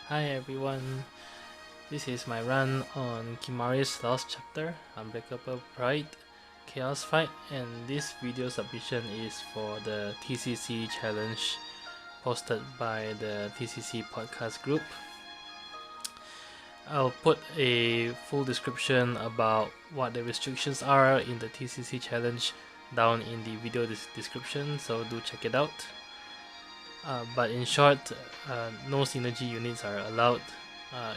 Hi everyone, this is my run on Kimari's last chapter, Unbreakable Pride, Chaos Fight, and this video submission is for the TCC challenge posted by the TCC podcast group. I'll put a full description about what the restrictions are in the TCC challenge down in the video description, so do check it out. But in short, no synergy units are allowed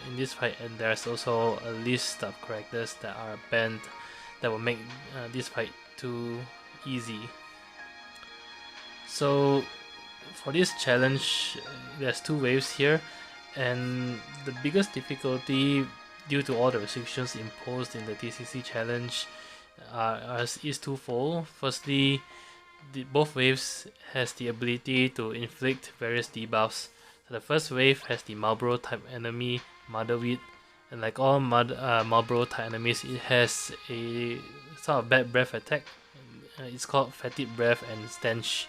in this fight, and there's also a list of characters that are banned that will make this fight too easy. So for this challenge, there's two waves here, and the biggest difficulty due to all the restrictions imposed in the TCC challenge is twofold. Firstly, both waves has the ability to inflict various debuffs. So the first wave has the Marlboro type enemy, Motherweed, and like all Marlboro type enemies, it has a sort of bad breath attack. It's called Fetid Breath and Stench,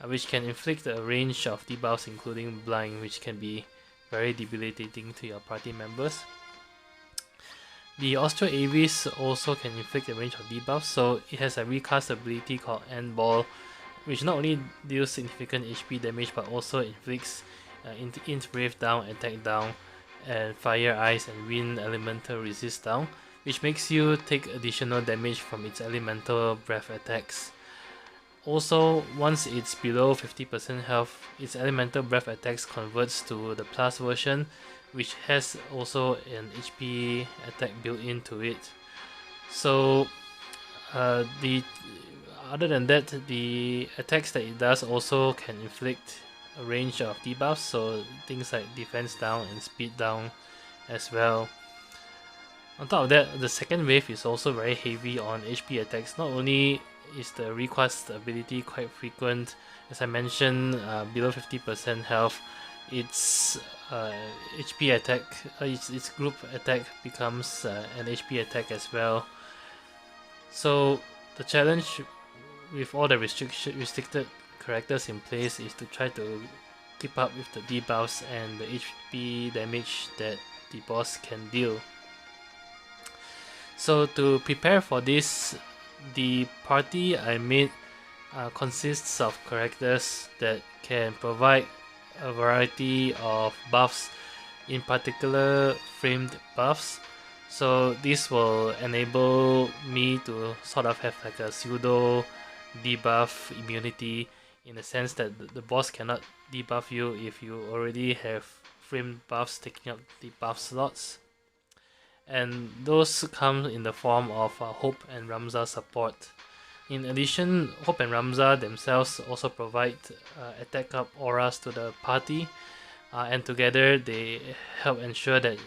which can inflict a range of debuffs including Blind, which can be very debilitating to your party members. The Austro Avis also can inflict a range of debuffs, so it has a recast ability called End Ball, which not only deals significant HP damage but also inflicts int brave down, attack down, and fire, ice, and wind elemental resist down, which makes you take additional damage from its elemental breath attacks. Also, once it's below 50% health, its elemental breath attacks converts to the plus version, which has also an HP attack built into it. So the other than that, the attacks that it does also can inflict a range of debuffs, so things like defense down and speed down as well. On top of that, the second wave is also very heavy on HP attacks. Not only is the request ability quite frequent, as I mentioned, below 50% health, its HP attack, its group attack becomes an HP attack as well. So the challenge with all the restricted characters in place is to try to keep up with the debuffs and the HP damage that the boss can deal. So to prepare for this, the party I made consists of characters that can provide a variety of buffs, in particular framed buffs. So this will enable me to sort of have like a pseudo debuff immunity, in the sense that the boss cannot debuff you if you already have framed buffs taking up the buff slots. And those come in the form of Hope and Ramza support. In addition, Hope and Ramza themselves also provide attack up auras to the party, and together they help ensure that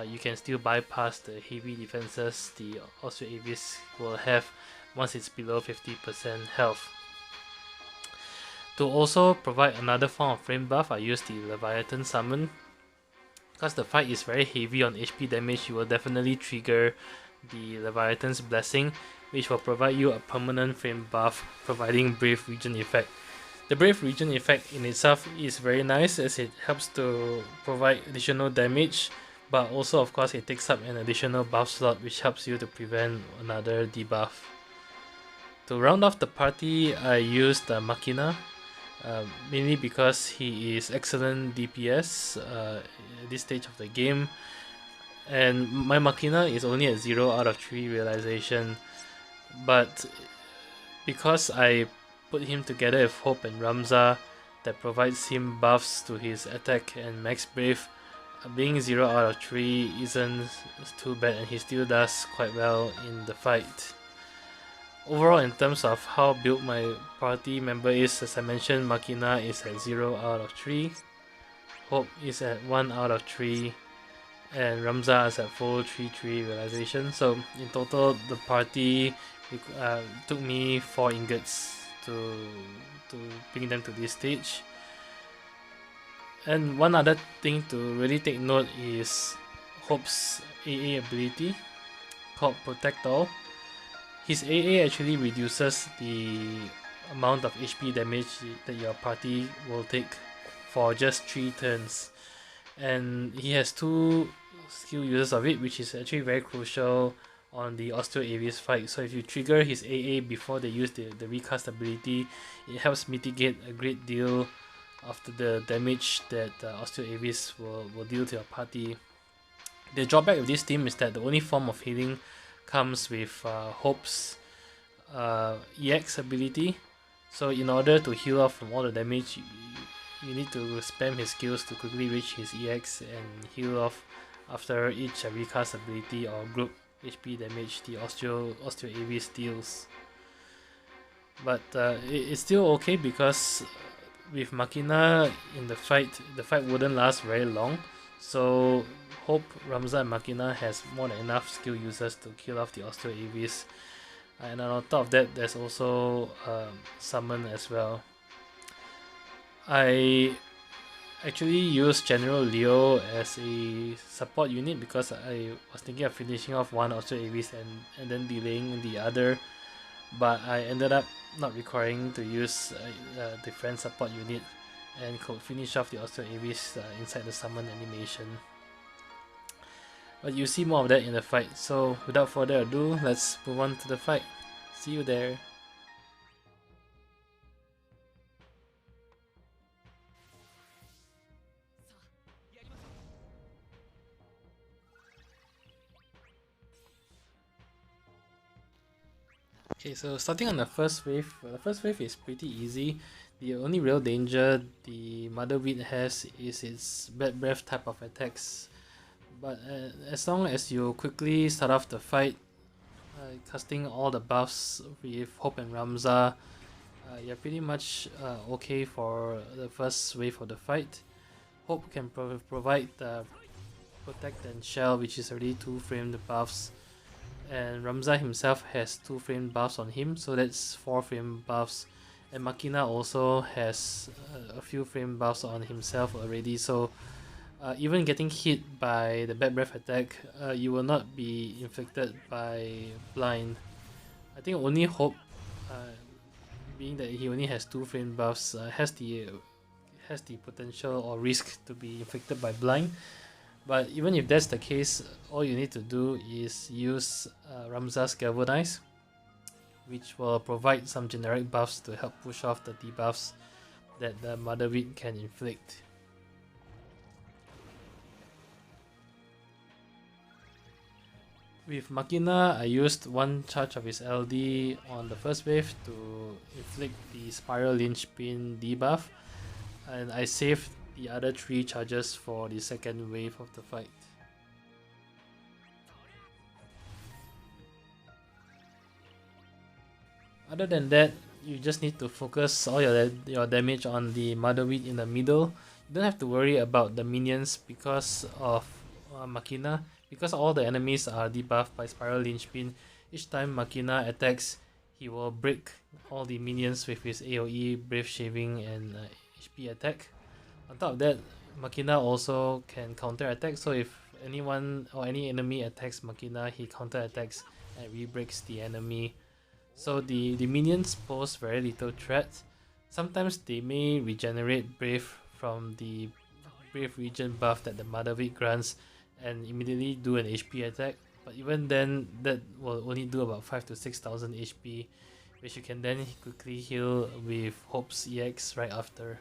you can still bypass the heavy defenses the Austro Avis will have once it's below 50% health. To also provide another form of frame buff, I use the Leviathan summon. Because the fight is very heavy on HP damage, you will definitely trigger the Leviathan's Blessing, which will provide you a permanent frame buff, providing Brave Regen effect. The Brave Regen effect in itself is very nice, as it helps to provide additional damage, but also of course it takes up an additional buff slot, which helps you to prevent another debuff. To round off the party, I used Machina, mainly because he is excellent DPS at this stage of the game, and my Machina is only at 0 out of 3 realization, but because I put him together with Hope and Ramza that provides him buffs to his attack and max brave, being 0 out of 3 isn't too bad, and he still does quite well in the fight. Overall, in terms of how built my party member is, as I mentioned, Machina is at 0 out of 3, Hope is at 1 out of 3, and Ramza is at full 3-3 realization. So in total, the party took me 4 ingots to bring them to this stage. And one other thing to really take note is Hope's AA ability called Protect All. His AA actually reduces the amount of HP damage that your party will take for just 3 turns. and he has two skill uses of it, which is actually very crucial on the Osteo Avis fight. So if you trigger his AA before they use the recast ability, it helps mitigate a great deal of the damage that Osteo Avis will deal to your party. The drawback of this team is that the only form of healing comes with Hope's EX ability. So in order to heal off from all the damage, you need to spam his skills to quickly reach his EX and heal off after each recast ability or group HP damage the Osteo Avis deals. But it's still okay because with Machina in the fight wouldn't last very long. So Hope, Ramza, and Machina has more than enough skill users to kill off the Osteo Avis. And on top of that, there's also Summon as well. I actually use General Leo as a support unit because I was thinking of finishing off one Osteo Avis and then delaying the other, but I ended up not requiring to use a defense support unit and could finish off the Osteo Avis inside the summon animation. But you see more of that in the fight, so without further ado, let's move on to the fight. See you there. Okay, so starting on the first wave is pretty easy. The only real danger the Mother Wheat has is its Bad Breath type of attacks. But as long as you quickly start off the fight, casting all the buffs with Hope and Ramza, you're pretty much okay for the first wave of the fight. Hope can provide the Protect and Shell, which is already 2 framed buffs, and Ramza himself has 2 framed buffs on him, so that's 4 framed buffs. And Machina also has a few frame buffs on himself already, so even getting hit by the Bad Breath attack, you will not be inflicted by blind. I think only Hope, being that he only has 2 frame buffs, has the potential or risk to be inflicted by blind. But even if that's the case, all you need to do is use Ramza's Galvanize, which will provide some generic buffs to help push off the debuffs that the Mother Wheat can inflict. With Machina, I used 1 charge of his LD on the first wave to inflict the Spiral Linchpin debuff, and I saved the other 3 charges for the second wave of the fight. Other than that, you just need to focus all your damage on the Mother Wheat in the middle. You don't have to worry about the minions because of Machina, because all the enemies are debuffed by Spiral Linchpin. Each time Machina attacks, he will break all the minions with his AoE, Brave Shaving, and HP attack. On top of that, Machina also can counter attack, so if anyone or any enemy attacks Machina, he counter attacks and re-breaks the enemy. So the minions pose very little threat. Sometimes they may regenerate Brave from the Brave Regen buff that the Mother Wheat grants and immediately do an HP attack, but even then that will only do about 5 to 6,000 HP, which you can then quickly heal with Hope's EX right after.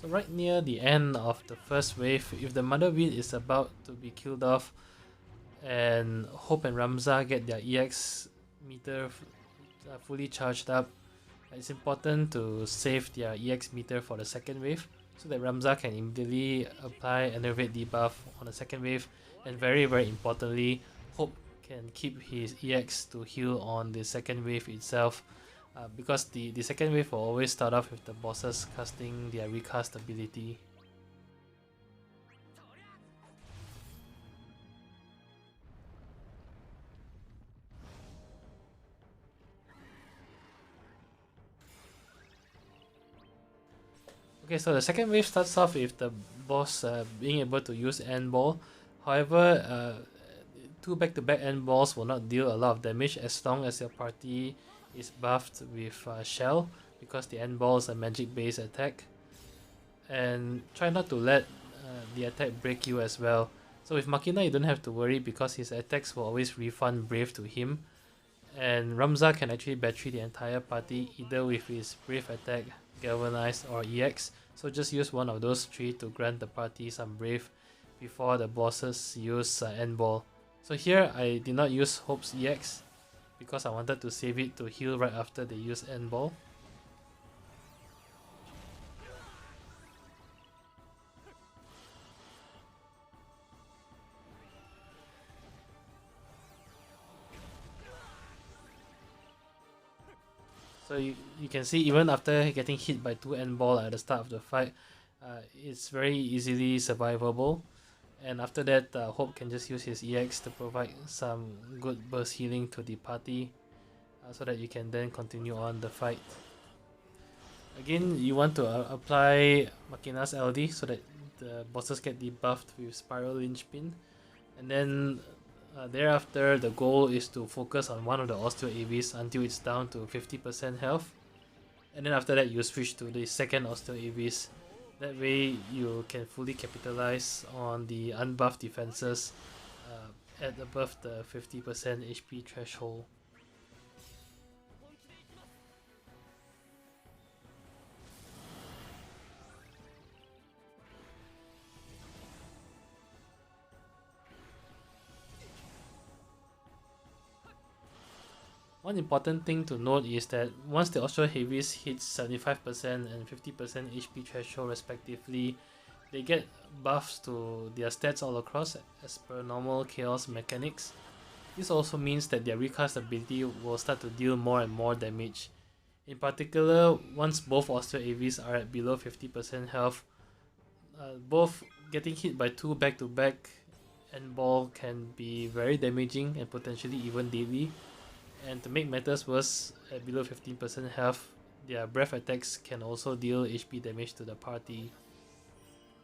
So right near the end of the first wave, if the Mother Wheel is about to be killed off and Hope and Ramza get their EX meter fully charged up, it's important to save their EX meter for the second wave so that Ramza can immediately apply Enervate debuff on the second wave, and very importantly, Hope can keep his EX to heal on the second wave itself, because the second wave will always start off with the bosses casting their recast ability. Okay, so the second wave starts off with the boss being able to use End Ball. However, two back-to-back End Balls will not deal a lot of damage as long as your party is buffed with Shell, because the End Ball is a magic-based attack. And try not to let the attack break you as well. So with Machina, you don't have to worry because his attacks will always refund Brave to him. And Ramza can actually battery the entire party either with his Brave attack, Galvanize, or EX. So just use one of those three to grant the party some Brave before the bosses use End Ball. So here I did not use Hope's EX because I wanted to save it to heal right after they use End Ball. So you can see even after getting hit by 2 End Ball at the start of the fight, it's very easily survivable. And after that, Hope can just use his EX to provide some good burst healing to the party, so that you can then continue on the fight. Again, you want to apply Machina's LD so that the bosses get debuffed with Spiral Linchpin. And then thereafter, the goal is to focus on one of the Osteo AVs until it's down to 50% health. And then after that, you switch to the second Osteo AVs. That way, you can fully capitalize on the unbuffed defenses at above the 50% HP threshold. One important thing to note is that once the Osteo Heavies hits 75% and 50% HP threshold respectively, they get buffs to their stats all across as per normal Chaos mechanics. This also means that their recast ability will start to deal more and more damage. In particular, once both Osteo AVs are at below 50% health, both getting hit by 2 back-to-back End Ball can be very damaging and potentially even deadly. And to make matters worse, at below 15% health, their breath attacks can also deal HP damage to the party.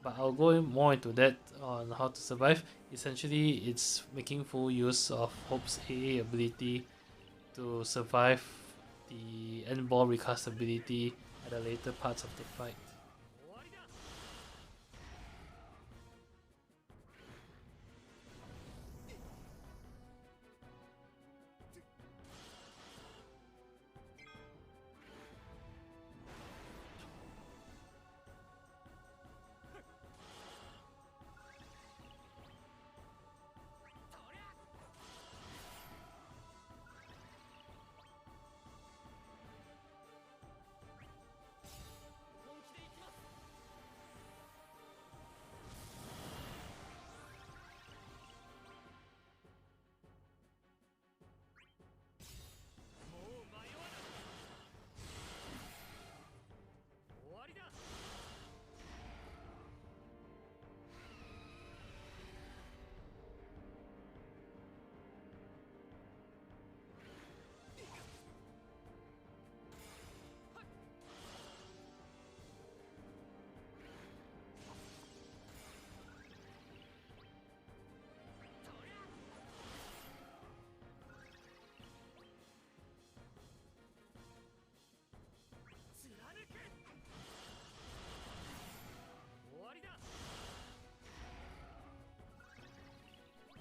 But I'll go more into that on how to survive. Essentially, it's making full use of Hope's AA ability to survive the End Ball recast ability at the later parts of the fight.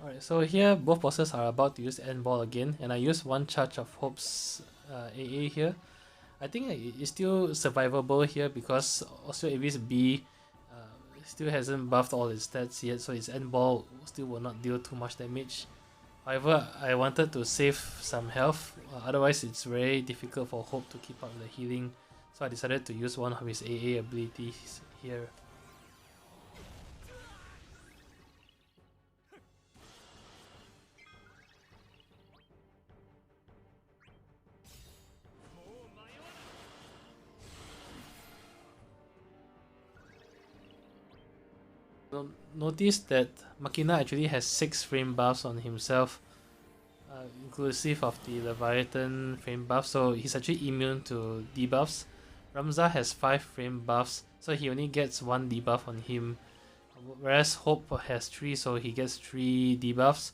Alright, so here both bosses are about to use End Ball again, and I use one charge of Hope's AA here. I think it's still survivable here because also Avis B still hasn't buffed all its stats yet, so its end ball still will not deal too much damage. However, I wanted to save some health, otherwise it's very difficult for Hope to keep up the healing, so I decided to use one of his AA abilities here. Notice that Machina actually has 6 frame buffs on himself, inclusive of the Leviathan frame buff, so he's actually immune to debuffs. Ramza has 5 frame buffs, so he only gets 1 debuff on him, whereas Hope has 3, so he gets 3 debuffs.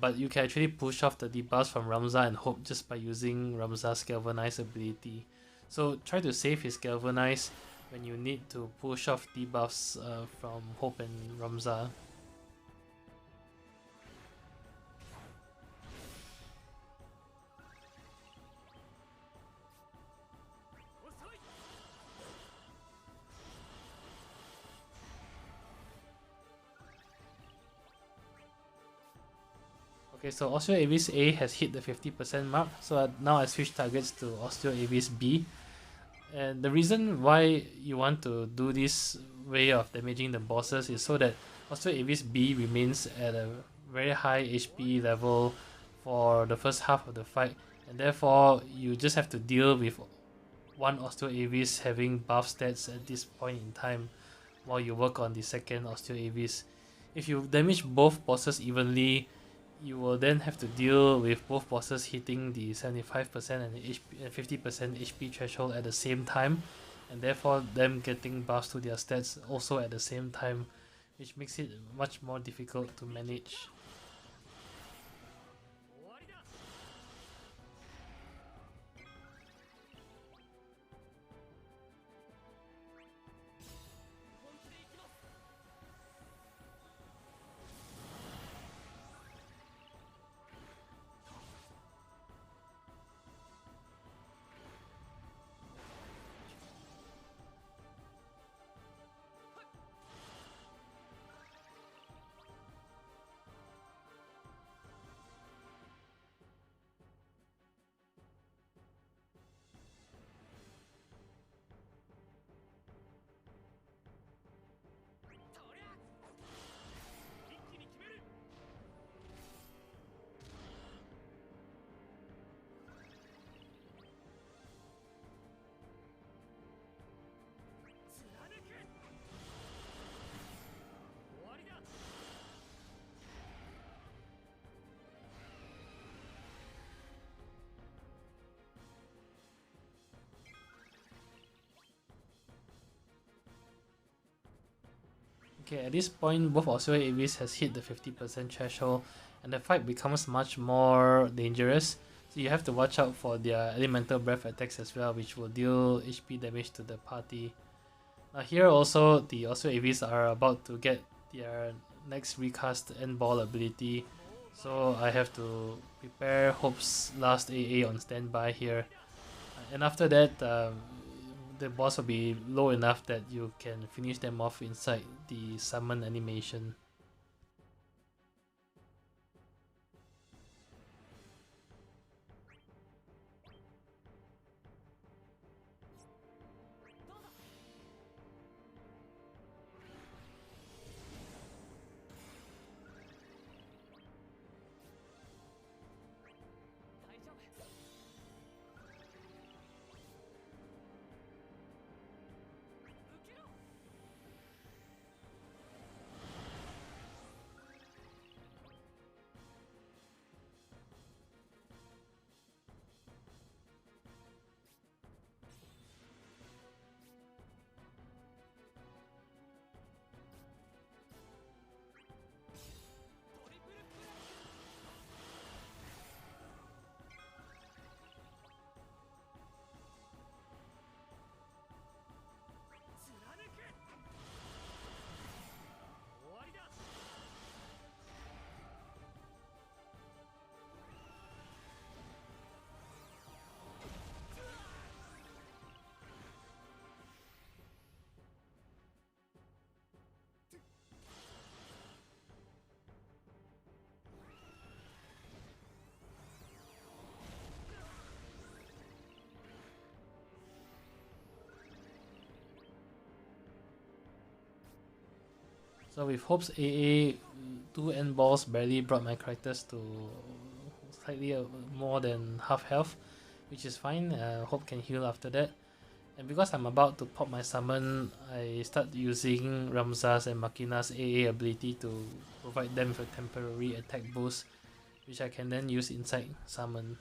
But you can actually push off the debuffs from Ramza and Hope just by using Ramza's Galvanize ability. So try to save his Galvanize when you need to push off debuffs from Hope and Ramza. Okay, so Osteo Avis A has hit the 50% mark, so now I switch targets to Osteo Avis B. And the reason why you want to do this way of damaging the bosses is so that Osteo Avis B remains at a very high HP level for the first half of the fight, and therefore you just have to deal with one Osteo Avis having buff stats at this point in time while you work on the second Osteo Avis. If you damage both bosses evenly, you will then have to deal with both bosses hitting the 75% and the 50% HP threshold at the same time, and therefore them getting buffs to their stats also at the same time, which makes it much more difficult to manage. Okay, at this point, both Osteo Avis has hit the 50% threshold, and the fight becomes much more dangerous. So you have to watch out for their elemental breath attacks as well, which will deal HP damage to the party. Now here also, the Osteo Avis are about to get their next recast end ball ability, so I have to prepare Hope's last AA on standby here. And after that, the boss will be low enough that you can finish them off inside the summon animation. So with Hope's AA, 2 end balls barely brought my characters to slightly more than half health, which is fine. Hope can heal after that. And because I'm about to pop my summon, I start using Ramza's and Machina's AA ability to provide them with a temporary attack boost, which I can then use inside summon.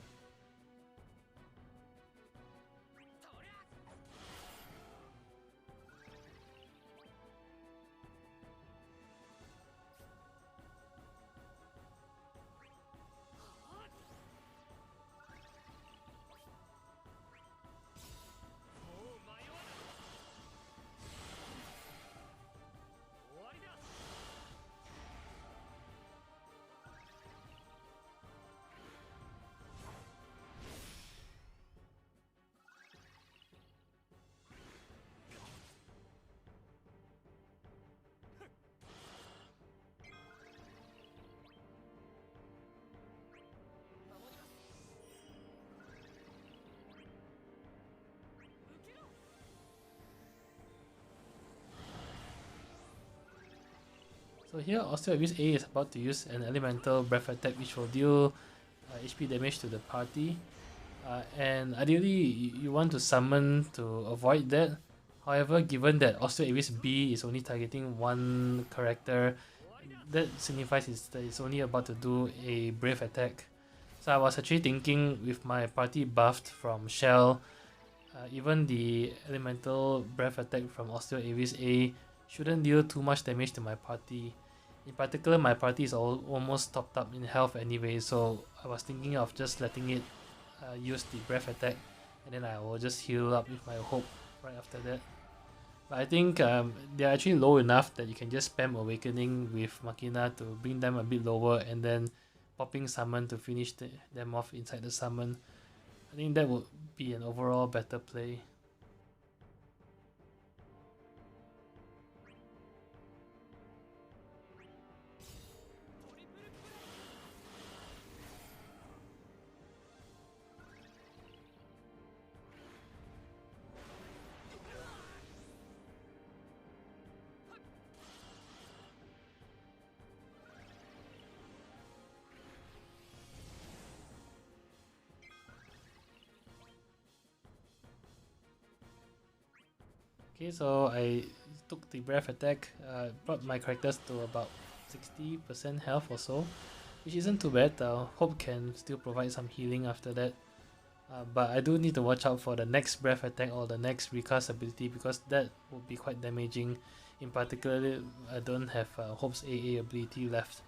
So here, Osteo A is about to use an elemental breath attack which will deal HP damage to the party. And ideally, you want to summon to avoid that. However, given that Osteo B is only targeting one character, that signifies that it's only about to do a brave attack. So I was actually thinking with my party buffed from Shell, even the elemental breath attack from Osteo A shouldn't deal too much damage to my party. In particular, my party is almost topped up in health anyway, so I was thinking of just letting it use the breath attack, and then I will just heal up with my hope right after that. But I think they're actually low enough that you can just spam Awakening with Machina to bring them a bit lower, and then popping Summon to finish them off inside the Summon. I think that would be an overall better play. Okay, so I took the breath attack, brought my characters to about 60% health or so, which isn't too bad. Hope can still provide some healing after that. But I do need to watch out for the next breath attack or the next recast ability, because that would be quite damaging. In particular, I don't have Hope's AA ability left.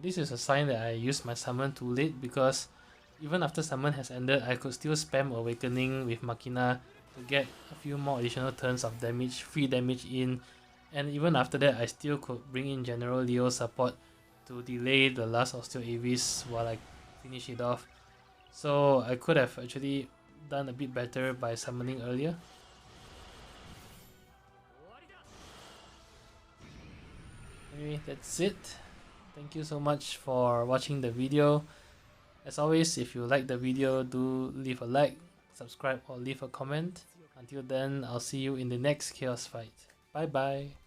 This is a sign that I used my summon too late, because even after summon has ended, I could still spam Awakening with Machina to get a few more additional turns of damage, free damage in, and even after that I still could bring in General Leo support to delay the last Osteo Avis while I finish it off. So I could have actually done a bit better by summoning earlier. Anyway, that's it. Thank you so much for watching the video. As always, if you like the video, do leave a like, subscribe or leave a comment. Until then, I'll see you in the next Chaos fight. Bye bye.